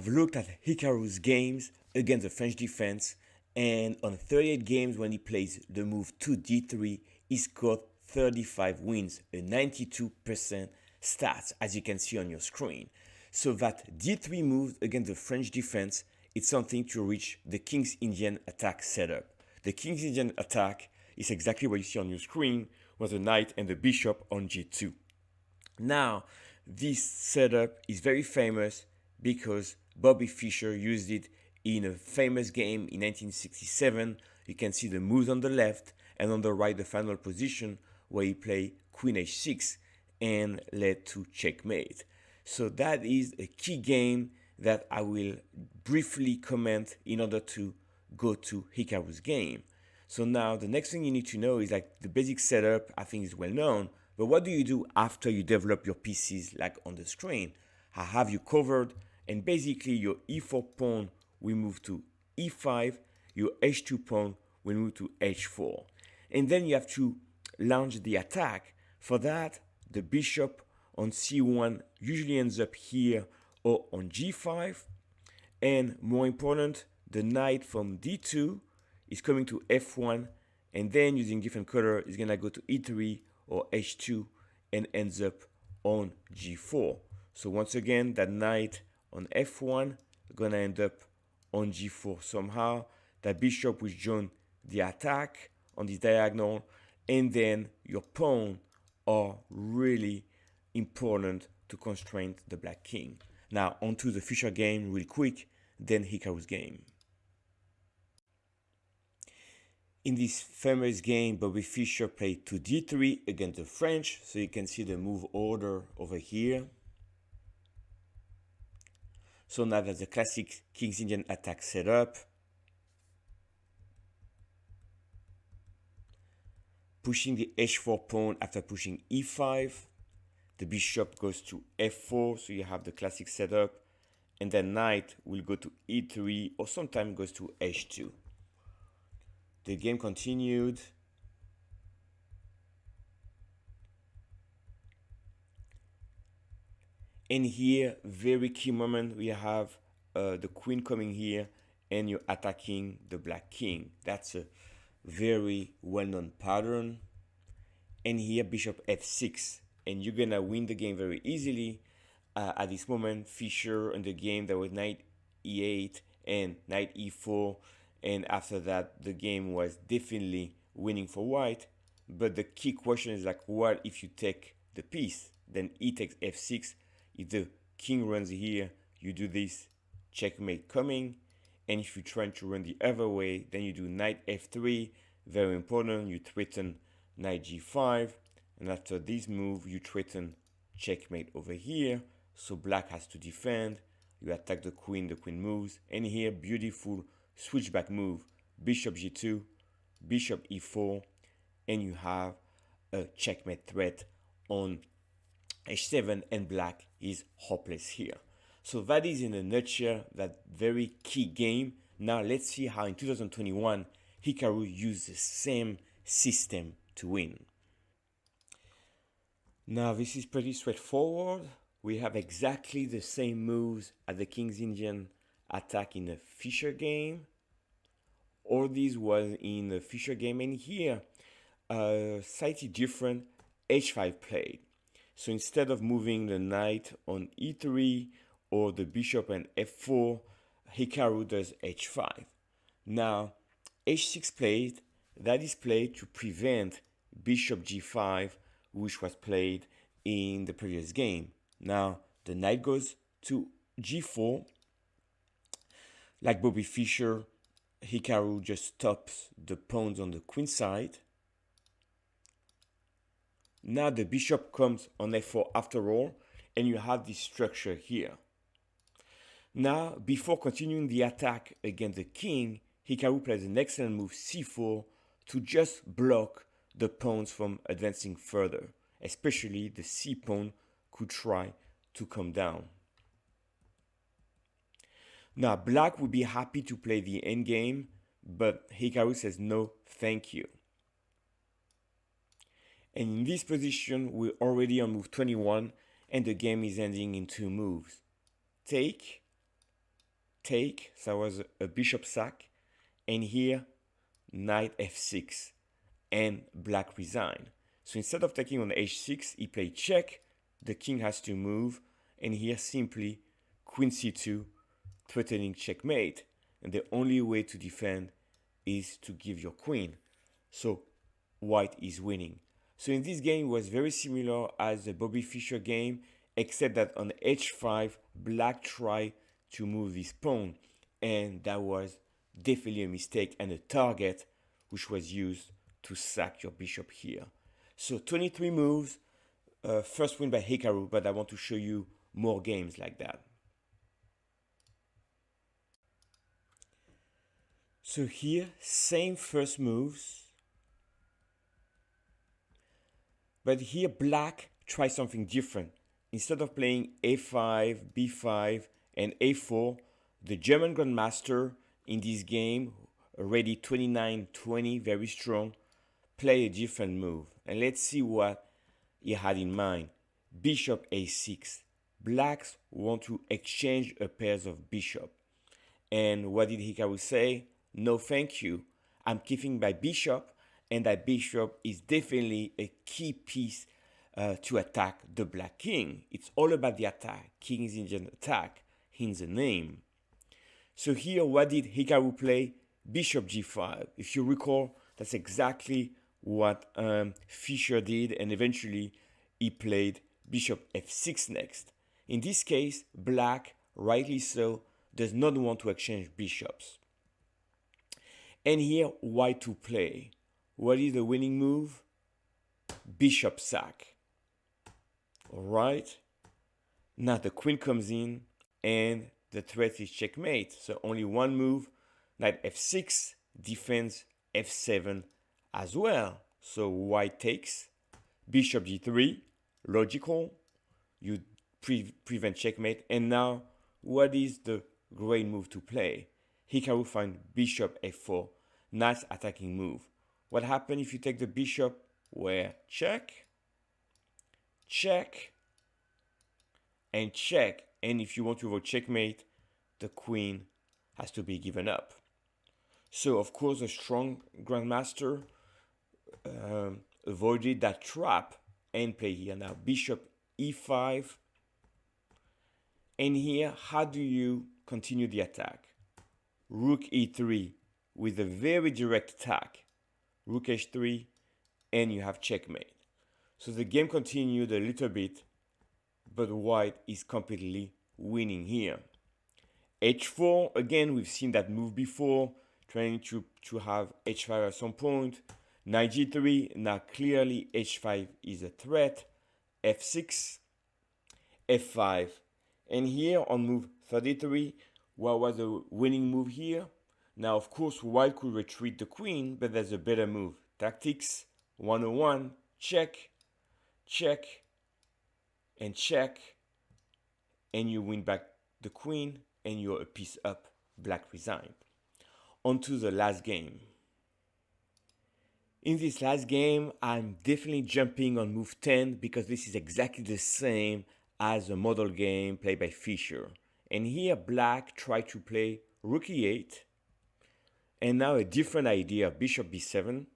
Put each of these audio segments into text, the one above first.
I've looked at Hikaru's games against the French defense, and on 38 games when he plays the move 2d3, he scored 35 wins, a 92% stats, as you can see on your screen. So that d3 move against the French defense, it's something to reach the King's Indian attack setup. The King's Indian attack is exactly what you see on your screen, with the knight and the bishop on g2. Now, this setup is very famous because Bobby Fischer used it in a famous game in 1967. You can see the moves on the left, and on the right the final position where he played queen h6 and led to checkmate. So that is a key game that I will briefly comment in order to go to Hikaru's game. So now the next thing you need to know is like the basic setup, I think is well known, but what do you do after you develop your pieces like on the screen? I have you covered, and basically your e4 pawn will move to e5, your h2 pawn will move to h4. And then you have to launch the attack. For that, the bishop on c1 usually ends up here or on g5. And more important, the knight from d2 is coming to f1, and then using different color is gonna go to e3 or h2 and ends up on g4. So once again, that knight on f1 gonna end up on g4 somehow. That bishop will join the attack on this diagonal, and then your pawn are really important to constrain the black king. Now onto the Fischer game real quick, then Hikaru's game. In this famous game, Bobby Fischer played 2d3 against the French, so you can see the move order over here. So now that's the classic King's Indian attack setup. Pushing the h4 pawn after pushing e5. The bishop goes to f4, so you have the classic setup. And then knight will go to e3 or sometimes goes to h2. The game continued. And here, very key moment, we have the queen coming here and you're attacking the black king. That's a very well-known pattern. And here, bishop f6. And you're gonna win the game very easily. At this moment, Fischer in the game, there was knight e8 and knight e4. And after that, the game was definitely winning for white. But the key question is like, what if you take the piece? Then e takes f6. If the king runs here, you do this checkmate coming. And if you're trying to run the other way, then you do knight f3. Very important, you threaten knight g5. And after this move, you threaten checkmate over here. So black has to defend. You attack the queen moves. And here, beautiful switchback move, bishop g2, bishop e4, and you have a checkmate threat on h7, and black is hopeless here. So that is in a nutshell that very key game. Now let's see how in 2021 Hikaru used the same system to win. Now this is pretty straightforward. We have exactly the same moves as the King's Indian attack in the Fischer game. All these was in the Fischer game, and here slightly different, h5 played. So instead of moving the knight on e3 or the bishop on f4, Hikaru does h5. Now h6 played, that is played to prevent bishop g5, which was played in the previous game. Now the knight goes to g4. Like Bobby Fischer, Hikaru just stops the pawns on the queen side. Now the bishop comes on f4 after all, and you have this structure here. Now, before continuing the attack against the king, Hikaru plays an excellent move c4 to just block the pawns from advancing further, especially the c pawn could try to come down. Now, black would be happy to play the endgame, but Hikaru says no, thank you. And in this position, we're already on move 21, and the game is ending in two moves. Take take, so that was a bishop sack, and here knight f6, and black resign. So instead of taking on h6, he played check, the king has to move, and here simply queen c2, threatening checkmate, and the only way to defend is to give your queen. So white is winning. So in this game, it was very similar as the Bobby Fischer game, except that on h5, black tried to move his pawn, and that was definitely a mistake and a target which was used to sack your bishop here. So 23 moves, first win by Hikaru, but I want to show you more games like that. So here, same first moves, but here black tries something different. Instead of playing a5, b5, and a4, the German Grandmaster in this game, already 29-20, very strong, play a different move. And let's see what he had in mind. Bishop a6. Blacks want to exchange a pairs of bishop. And what did Hikaru say? No, thank you. I'm keeping my bishop, and that bishop is definitely a key piece to attack the black king. It's all about the attack. King's Indian attack, hence the name. So here, what did Hikaru play? Bishop g5. If you recall, that's exactly what Fischer did, and eventually he played bishop f6 next. In this case, black, rightly so, does not want to exchange bishops. And here, white to play. What is the winning move? Bishop sack. All right. Now the queen comes in, and the threat is checkmate. So only one move. Knight f6 defends f7 as well. So white takes. Bishop g3. Logical. You prevent checkmate. And now, what is the great move to play? Hikaru finds bishop f4. Nice attacking move. What happens if you take the bishop? Where? Check. Check. And check. And if you want to avoid checkmate, the queen has to be given up. So, of course, a strong grandmaster avoided that trap and play here. Now, bishop e5. And here, how do you continue the attack? Rook e3 with a very direct attack. Rook h3, and you have checkmate. So the game continued a little bit, but white is completely winning here. h4, again, we've seen that move before, trying to have h5 at some point. Knight g3, now clearly h5 is a threat. f6, f5. And here on move 33, what was the winning move here? Now, of course, white could retreat the queen, but there's a better move. Tactics 101, check, check, and check, and you win back the queen, and you're a piece up, black resign. On to the last game. In this last game, I'm definitely jumping on move 10 because this is exactly the same as a model game played by Fischer. And here, black tried to play rook e8, and now a different idea, bishop b7.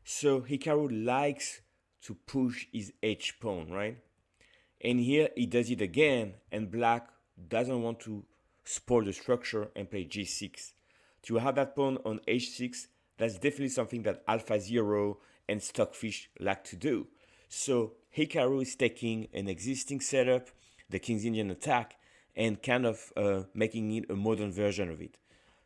So Hikaru likes to push his h pawn, right? And here he does it again, and black doesn't want to spoil the structure and play g6. To have that pawn on h6, that's definitely something that AlphaZero and Stockfish like to do. So Hikaru is taking an existing setup, the King's Indian attack, and kind of making it a modern version of it.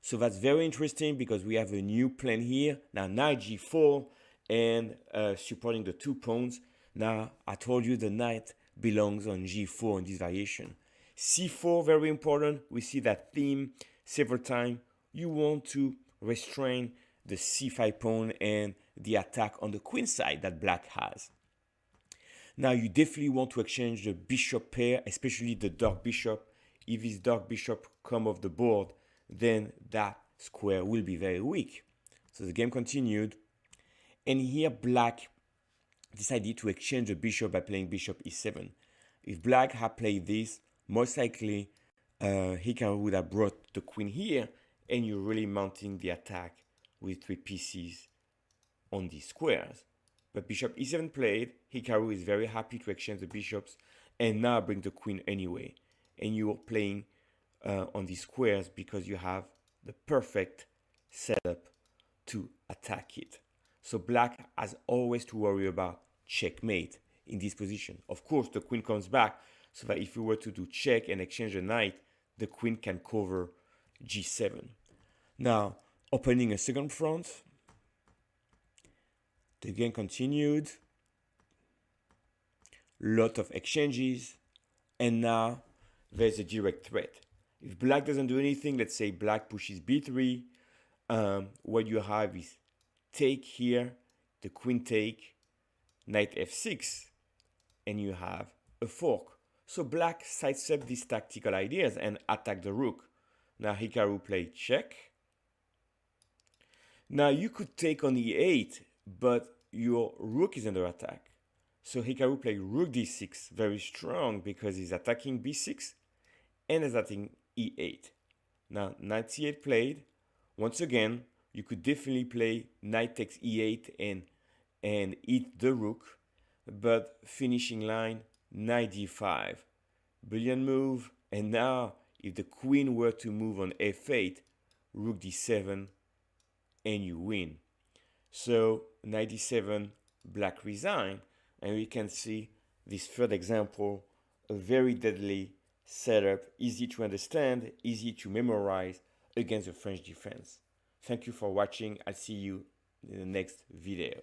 So that's very interesting because we have a new plan here. Now knight g4 and supporting the two pawns. Now I told you the knight belongs on g4 in this variation. c4, very important. We see that theme several times. You want to restrain the c5 pawn and the attack on the queen side that black has. Now you definitely want to exchange the bishop pair, especially the dark bishop. If this dark bishop come off the board, then that square will be very weak. So the game continued, and here black decided to exchange the bishop by playing bishop e7. If black had played this, most likely Hikaru would have brought the queen here, and you're really mounting the attack with 3 pieces on these squares. But bishop e7 played, Hikaru is very happy to exchange the bishops and now bring the queen anyway. And you're playing on these squares because you have the perfect setup to attack it. So black has always to worry about checkmate in this position. Of course, the queen comes back, so that if we were to do check and exchange the knight, the queen can cover g7. Now, opening a second front, the game continued, lot of exchanges, and now there's a direct threat. If black doesn't do anything, let's say black pushes b3, what you have is take here, the queen take, knight f6, and you have a fork. So black sidesteps these tactical ideas and attack the rook. Now Hikaru played check. Now you could take on e8, but your rook is under attack. So Hikaru played rook d6, very strong because he's attacking b6 and is attacking e8. Now knight c8 played. Once again, you could definitely play knight takes e8 and eat the rook, but finishing line knight d5. Brilliant move. And now if the queen were to move on f8, rook d7, and you win. So knight d7, black resign, and we can see this third example, a very deadly setup, easy to understand, easy to memorize against the French defense. Thank you for watching. I'll see you in the next video.